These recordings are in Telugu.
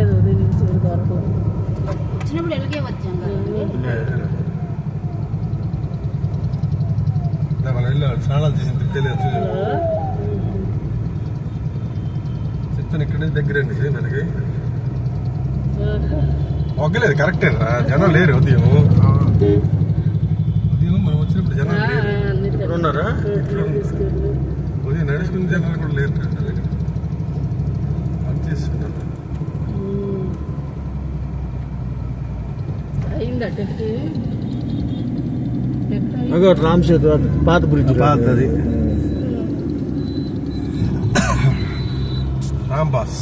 రాలేదు దీని నుంచి వరకు వచ్చినప్పుడు ఎలాగే వచ్చాం కదా స్నానాలు చేసింది తెలియదు చెప్తాను ఇక్కడ నుంచి దగ్గర మనకి ఒక్కలేదు కరెక్టే రా జనం లేరు ఉదయం మనం వచ్చినప్పుడు జనం లేరు ఇప్పుడు ఉన్నారా ఉదయం నడుచుకున్న జనాలు కూడా లేరు పని చేస్తున్నాను అయిందట రామ్ సేతు పాత బ్రిడ్జ్ పాతది రాంబాస్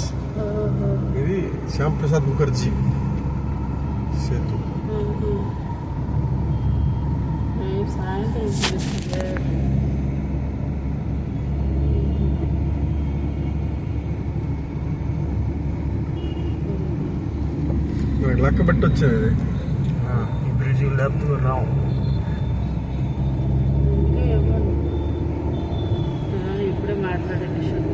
ఇది శ్యామ్ ప్రసాద్ ముఖర్జీ సేతు సాయంత్రం లెక్క పెట్టి వచ్చాను ఇది ఈ బ్రిడ్జ్ లేకపోతే రావు ఇప్పుడే మాట్లాడే విషయం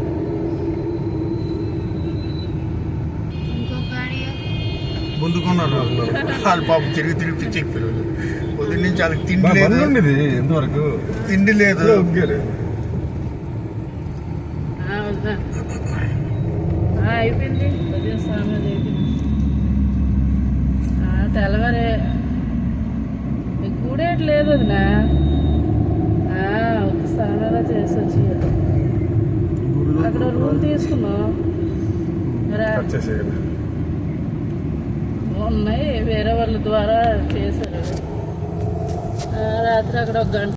ముందుకున్నారు వాళ్ళు పాపం తిరిగి తిరిగి పిచ్చెక్కిపోయారు పొద్దున్న నుంచి వాళ్ళకి తిండి లేదు ఉండేది ఎంతవరకు తిండి లేదు అయిపోయింది ఉదయం స్నానం అయిపోయింది తెల్లవారే కూడేయట్లేదు వదినా ఒక స్నానాలు చేసి వచ్చి అక్కడ రూమ్ తీసుకున్నాం ఉన్నాయి వేరే వాళ్ళ ద్వారా చేశారు రాత్రి అక్కడ ఒక గంట